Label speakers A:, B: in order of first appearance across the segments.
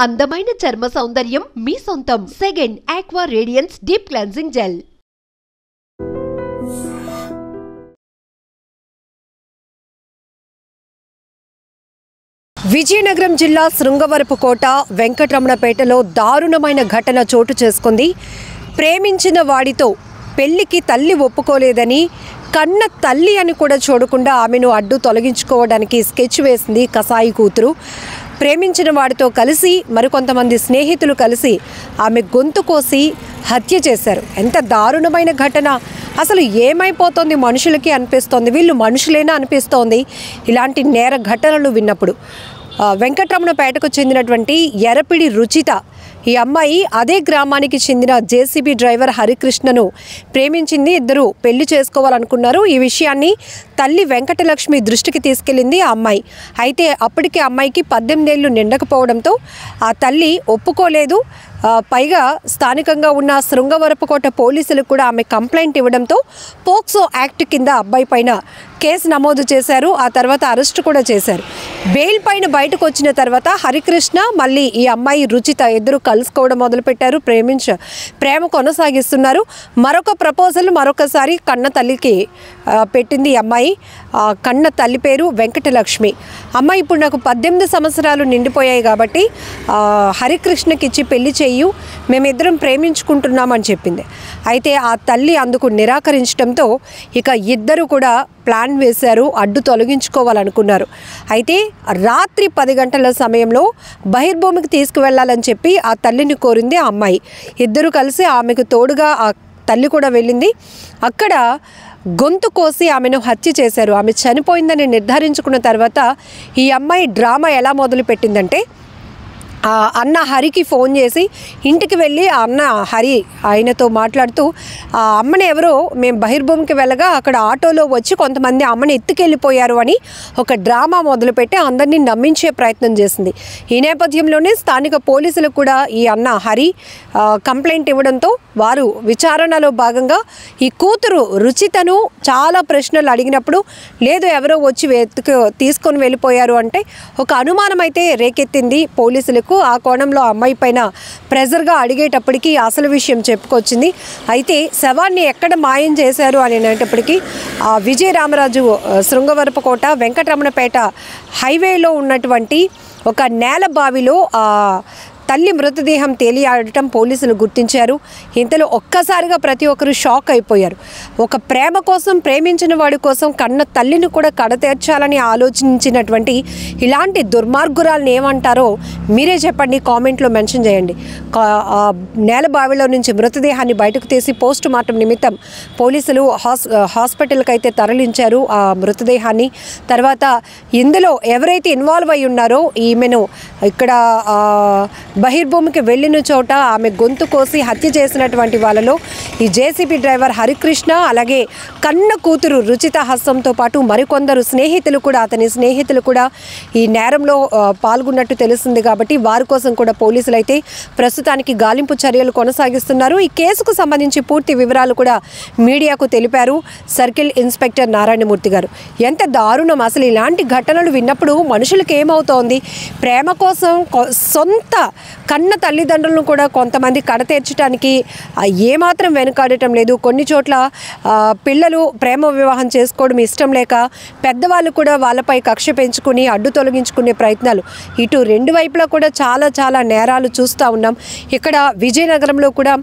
A: అందమైన చర్మ సౌందర్యం మీ సొంతం. Second aqua radiance deep cleansing gel.
B: Vizianagaram జిల్లా శృంగవరపుకోట వెంకటరమణపేటలో దారుణమైన ఘటన చోటు చేసుకుంది. ప్రేమించిన వాడితో పెళ్లికి తల్లి ఒప్పుకోలేదని కన్న తల్లి అని కూడా చూడకుండా ఆమెను అడ్డు తొలగించుకోవడానికి స్కెచ్ వేసింది కసాయి కూతురు. ప్రేమించిన వాడితో కలిసి మరికొంతమంది స్నేహితులు కలిసి ఆమె గొంతు కోసి హత్య చేశారు. ఎంత దారుణమైన ఘటన! అసలు ఏమైపోతుంది మనుషులకి అనిపిస్తోంది. వీళ్ళు మనుషులేనా అనిపిస్తోంది ఇలాంటి నేర ఘటనలు విన్నప్పుడు. వెంకటరమణపేటకు చెందినటువంటి ఎరపిడి రుచిత ఈ అమ్మాయి అదే గ్రామానికి చెందిన జేసీబీ డ్రైవర్ హరికృష్ణను ప్రేమించింది. ఇద్దరు పెళ్లి చేసుకోవాలనుకున్నారు. ఈ విషయాన్ని తల్లి వెంకటలక్ష్మి దృష్టికి తీసుకెళ్లింది ఆ అమ్మాయి. అయితే అప్పటికే అమ్మాయికి 18 ఏళ్ళు నిండకపోవడంతో ఆ తల్లి ఒప్పుకోలేదు. పైగా స్థానికంగా ఉన్న శృంగవరపుకోట పోలీసులకు కూడా ఆమె కంప్లైంట్ ఇవ్వడంతో పోక్సో యాక్ట్ కింద అబ్బాయి పైన కేసు నమోదు చేశారు. ఆ తర్వాత అరెస్ట్ కూడా చేశారు. బెయిల్ పైన బయటకు వచ్చిన తర్వాత హరికృష్ణ మళ్ళీ ఈ అమ్మాయి రుచిత ఇద్దరు కలుసుకోవడం మొదలుపెట్టారు. ప్రేమ కొనసాగిస్తున్నారు. మరొక ప్రపోజల్ మరొకసారి కన్న తల్లికి పెట్టింది ఈ అమ్మాయి. కన్న తల్లి పేరు వెంకటలక్ష్మి. అమ్మాయి ఇప్పుడు నాకు 18 సంవత్సరాలు నిండిపోయాయి కాబట్టి హరికృష్ణకి ఇచ్చి పెళ్లి చెయ్యు, మేమిద్దరం ప్రేమించుకుంటున్నామని చెప్పింది. అయితే ఆ తల్లి అందుకు నిరాకరించడంతో ఇక ఇద్దరు కూడా ప్లాన్ వేశారు, అడ్డు తొలగించుకోవాలనుకున్నారు. అయితే రాత్రి 10 గంటల సమయంలో బహిర్భూమికి తీసుకువెళ్ళాలని చెప్పి ఆ తల్లిని కోరింది ఆ అమ్మాయి. ఇద్దరు కలిసి ఆమెకు తోడుగా ఆ తల్లి కూడా వెళ్ళింది. అక్కడ గొంతు కోసి ఆమెను హత్య చేశారు. ఆమె చనిపోయిందని నిర్ధారించుకున్న తర్వాత ఈ అమ్మాయి డ్రామా ఎలా మొదలుపెట్టిందంటే అన్న హరికి ఫోన్ చేసి ఇంటికి వెళ్ళి ఆ అన్న హరి ఆయనతో మాట్లాడుతూ ఆ అమ్మని ఎవరో మేము బహిర్భూమికి వెళ్ళగా అక్కడ ఆటోలో వచ్చి కొంతమంది అమ్మని ఎత్తుకెళ్ళిపోయారు అని ఒక డ్రామా మొదలుపెట్టి అందరినీ నమ్మించే ప్రయత్నం చేసింది. ఈ నేపథ్యంలోనే స్థానిక పోలీసులకు కూడా ఈ అన్న హరి కంప్లైంట్ ఇవ్వడంతో వారు విచారణలో భాగంగా ఈ కూతురు రుచితను చాలా ప్రశ్నలు అడిగినప్పుడు లేదు ఎవరో వచ్చి తీసుకొని వెళ్ళిపోయారు అంటే ఒక అనుమానం అయితే రేకెత్తింది పోలీసులకు. ఆ కోణంలో అమ్మాయి పైన ప్రెజర్గా అడిగేటప్పటికీ అసలు విషయం చెప్పుకొచ్చింది. అయితే శవాన్ని ఎక్కడ మాయం చేశారు అనేటప్పటికీ విజయరామరాజు శృంగవరపుకోట వెంకటరమణపేట హైవేలో ఉన్నటువంటి ఒక నేల బావిలో తల్లి మృతదేహం తేలియాడటం పోలీసులు గుర్తించారు. ఇంతలో ఒక్కసారిగా ప్రతి ఒక్కరు షాక్ అయిపోయారు. ఒక ప్రేమ కోసం ప్రేమించిన వాడి కోసం కన్న తల్లిని కూడా కడతేర్చాలని ఆలోచించినటువంటి ఇలాంటి దుర్మార్గురాలను ఏమంటారో మీరే చెప్పండి, కామెంట్లో మెన్షన్ చేయండి. నేల బావిలో నుంచి మృతదేహాన్ని బయటకు తీసి పోస్ట్ మార్టం నిమిత్తం పోలీసులు హాస్పిటల్కి అయితే తరలించారు ఆ మృతదేహాన్ని. తర్వాత ఇందులో ఎవరైతే ఇన్వాల్వ్ అయి ఉన్నారో ఈమెను ఇక్కడ బహిర్భూమికి వెళ్ళిన చోట ఆమె గొంతు కోసి హత్య చేసినటువంటి వాళ్ళలో ఈ జేసీబీ డ్రైవర్ హరికృష్ణ అలాగే కన్న కూతురు రుచిత హస్తంతో పాటు మరికొందరు స్నేహితులు కూడా అతని స్నేహితులు కూడా ఈ నేరంలో పాల్గొన్నట్టు తెలుస్తుంది. కాబట్టి వారి కోసం కూడా పోలీసులు అయితే ప్రస్తుతానికి గాలింపు చర్యలు కొనసాగిస్తున్నారు. ఈ కేసుకు సంబంధించి పూర్తి వివరాలు కూడా మీడియాకు తెలిపారు సర్కిల్ ఇన్స్పెక్టర్ నారాయణమూర్తి గారు. ఎంత దారుణం! అసలు ఇలాంటి ఘటనలు విన్నప్పుడు మనుషులకు ఏమవుతోంది? ప్రేమ కోసం సొంత కన్న తల్లిదండ్రులను కూడా కొంతమంది కడతీర్చడానికి ఏమాత్రం వెనుకాడటం లేదు. కొన్ని చోట్ల పిల్లలు ప్రేమ వివాహం చేసుకోవడం ఇష్టం లేక పెద్దవాళ్ళు కూడా వాళ్ళపై కక్ష పెంచుకుని అడ్డు తొలగించుకునే ప్రయత్నాలు ఇటు రెండు వైపులా కూడా చాలా నేరాలు చూస్తూ ఉన్నాం. ఇక్కడ విజయనగరంలో కూడా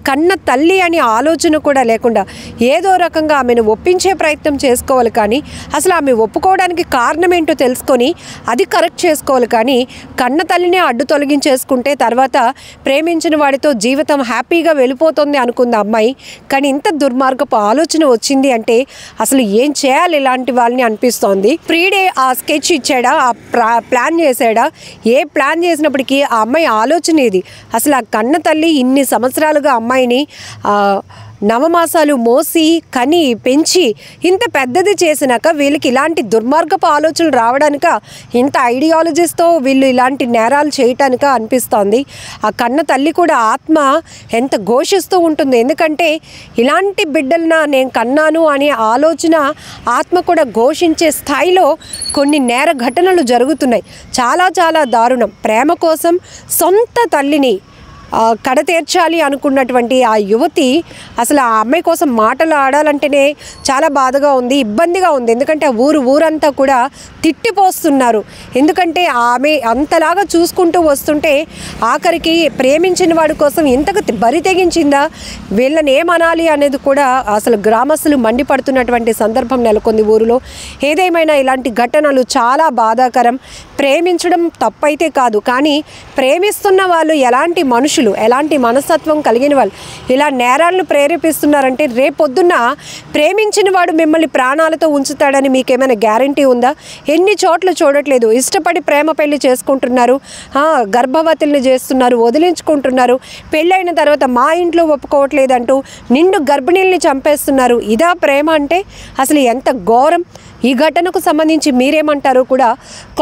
B: కన్న తల్లి అని ఆలోచన కూడా లేకుండా ఏదో రకంగా ఆమెను ఒప్పించే ప్రయత్నం చేసుకోవాలి. కానీ అసలు ఆమె ఒప్పుకోవడానికి కారణం ఏంటో తెలుసుకొని అది కరెక్ట్ చేసుకోవాలి. కానీ కన్న తల్లినే అడ్డు తొలగించేసుకుంటే తర్వాత ప్రేమించిన వాడితో జీవితం హ్యాపీగా వెళ్ళిపోతుంది అనుకుంది అమ్మాయి. కానీ ఇంత దుర్మార్గపు ఆలోచన వచ్చింది అంటే అసలు ఏం చేయాలి ఇలాంటి వాళ్ళని అనిపిస్తోంది. ప్రీడే ఆ స్కెచ్ ఇచ్చాడా, ఆ ప్లాన్ చేశాడా? ఏ ప్లాన్ చేసినప్పటికీ ఆ అమ్మాయి ఆలోచన ఏది? అసలు ఆ కన్న తల్లి ఇన్ని సంవత్సరాలుగా అమ్మాయిని నవమాసాలు మోసి కని పెంచి ఇంత పెద్దది చేసినాక వీళ్ళకి ఇలాంటి దుర్మార్గపు ఆలోచనలు రావడానిక, ఇంత ఐడియాలజీస్తో వీళ్ళు ఇలాంటి నేరాలు చేయటానిక అనిపిస్తోంది. ఆ కన్న తల్లి కూడా ఆత్మ ఎంత ఘోషిస్తూ ఉంటుంది. ఎందుకంటే ఇలాంటి బిడ్డలన నేను కన్నాను అనే ఆలోచన ఆత్మ కూడా ఘోషించే స్థాయిలో కొన్ని నేర ఘటనలు జరుగుతున్నాయి. చాలా చాలా దారుణం. ప్రేమ కోసం సొంత తల్లిని కడతీర్చాలి అనుకున్నటువంటి ఆ యువతి అసలు ఆ అమ్మాయి కోసం మాటలు ఆడాలంటేనే చాలా బాధగా ఉంది, ఇబ్బందిగా ఉంది. ఎందుకంటే ఊరంతా కూడా తిట్టిపోస్తున్నారు. ఎందుకంటే ఆమె అంతలాగా చూసుకుంటూ వస్తుంటే ఆఖరికి ప్రేమించిన వాడి కోసం ఇంతకు బరి తెగించిందా, వీళ్ళని ఏమనాలి అనేది కూడా అసలు గ్రామస్తులు మండిపడుతున్నటువంటి సందర్భం నెలకొంది ఊరిలో. ఏదేమైనా ఇలాంటి ఘటనలు చాలా బాధాకరం. ప్రేమించడం తప్పైతే కాదు, కానీ ప్రేమిస్తున్న వాళ్ళు ఎలాంటి మనుషులు, ఎలాంటి మనస్తత్వం కలిగిన వాళ్ళు ఇలా నేరాలను ప్రేరేపిస్తున్నారంటే రేపొద్దున్న ప్రేమించిన వాడు మిమ్మల్ని ప్రాణాలతో ఉంచుతాడని మీకేమైనా గ్యారంటీ ఉందా? ఎన్ని చోట్ల చూడట్లేదు, ఇష్టపడి ప్రేమ పెళ్లి చేసుకుంటున్నారు, గర్భవతుల్ని చేస్తున్నారు, వదిలించుకుంటున్నారు, పెళ్ళైన తర్వాత మా ఇంట్లో ఒప్పుకోవట్లేదంటూ నిండు గర్భిణీల్ని చంపేస్తున్నారు. ఇదా ప్రేమ అంటే? అసలు ఎంత ఘోరం. ఈ ఘటనకు సంబంధించి మీరేమంటారో కూడా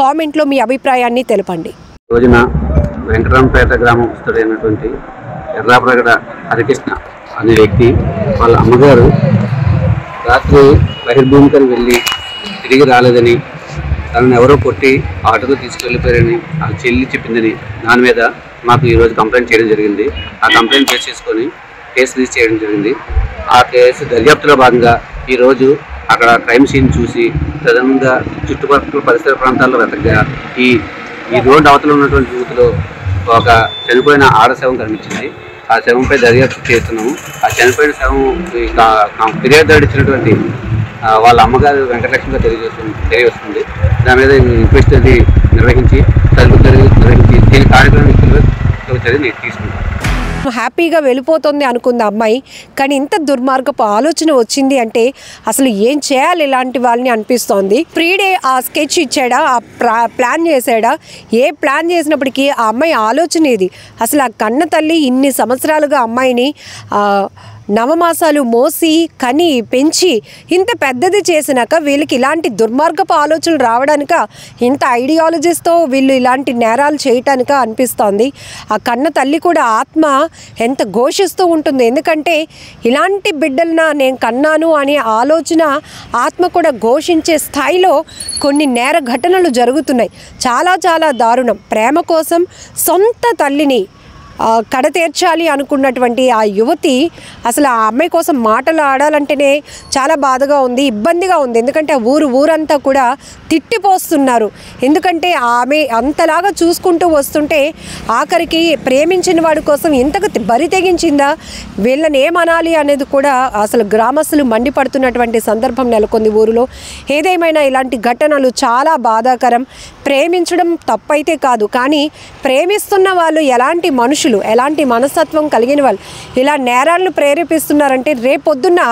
B: కామెంట్లో మీ అభిప్రాయాన్ని తెలపండి.
C: రోజున వెంకటరాంపేట గ్రామస్తుడైనటువంటి ఎర్రాప్రగడ హరికృష్ణ అనే వ్యక్తి వాళ్ళ అమ్మగారు రాత్రి బహిర్భూమికని వెళ్ళి తిరిగి రాలేదని, తనను ఎవరో కొట్టి ఆటోతో తీసుకెళ్ళిపోయారని ఆ చెల్లి చెప్పిందని దాని మీద మాకు ఈరోజు కంప్లైంట్ చేయడం జరిగింది. ఆ కంప్లైంట్ బేస్ చేసుకొని కేసు రిజిస్టర్ చేయడం జరిగింది. ఆ కేసు దర్యాప్తులో భాగంగా ఈరోజు అక్కడ క్రైమ్ సీన్ చూసి ప్రధానంగా చుట్టుపక్కల పరిసర ప్రాంతాల్లో వెతకగా ఈ రోడ్డు అవతల ఉన్నటువంటి యూత్లో ఒక చనిపోయిన ఆడ శవం కనిపించింది. ఆ శవంపై దర్యాప్తు చేస్తున్నాము. ఆ చనిపోయిన శవం ఫిర్యాదు ఇచ్చినటువంటి వాళ్ళ అమ్మగారు వెంకటలక్ష్మిగా తెలియవస్తుంది. దాని మీద ఇన్వెస్టిగేషన్ నిర్వహించి నిర్వహించి దీని కార్యక్రమం చర్యలు తీసుకుంటాం.
B: హ్యాపీగా వెళ్ళిపోతుంది అనుకుంది అమ్మాయి, కానీ ఇంత దుర్మార్గపు ఆలోచన వచ్చింది అంటే అసలు ఏం చేయాలి ఇలాంటి వాళ్ళని అనిపిస్తోంది. ప్రీడే ఆ స్కెచ్ ఇచ్చాడా, ఆ ప్లాన్ చేశాడా? ఏ ప్లాన్ చేసినప్పటికీ ఆ అమ్మాయి ఆలోచన ఇది. అసలు ఆ కన్న తల్లి ఇన్ని సంవత్సరాలుగా అమ్మాయిని నవమాసాలు మోసి కని పెంచి ఇంత పెద్దది చేసినాక వీళ్ళకి ఇలాంటి దుర్మార్గపు ఆలోచనలు రావడానిక, ఇంత ఐడియాలజీస్తో వీళ్ళు ఇలాంటి నేరాలు చేయటానిక అనిపిస్తోంది. ఆ కన్న తల్లి కూడా ఆత్మ ఎంత ఘోషిస్తూ ఉంటుంది. ఎందుకంటే ఇలాంటి బిడ్డలన నేను కన్నాను అనే ఆలోచన ఆత్మ కూడా ఘోషించే స్థాయిలో కొన్ని నేర ఘటనలు జరుగుతున్నాయి. చాలా చాలా దారుణం. ప్రేమ కోసం సొంత తల్లిని కడతీర్చాలి అనుకున్నటువంటి ఆ యువతి అసలు ఆ అమ్మాయి కోసం మాటలు ఆడాలంటేనే చాలా బాధగా ఉంది, ఇబ్బందిగా ఉంది. ఎందుకంటే ఊరంతా కూడా తిట్టిపోస్తున్నారు. ఎందుకంటే ఆమె అంతలాగా చూసుకుంటూ వస్తుంటే ఆఖరికి ప్రేమించిన వాడి కోసం ఇంతకు బరి తెగించిందా, వీళ్ళని ఏమనాలి అనేది కూడా అసలు గ్రామస్తులు మండిపడుతున్నటువంటి సందర్భం నెలకొంది ఊరిలో. ఏదేమైనా ఇలాంటి ఘటనలు చాలా బాధాకరం. ప్రేమించడం తప్పైతే కాదు, కానీ ప్రేమిస్తున్న వాళ్ళు ఎలాంటి మనుషులు, ఎలాంటి మనస్తత్వం కలిగిన వాళ్ళు ఇలా నేరాలను ప్రేరేపిస్తున్నారంటే రేపొద్దున్న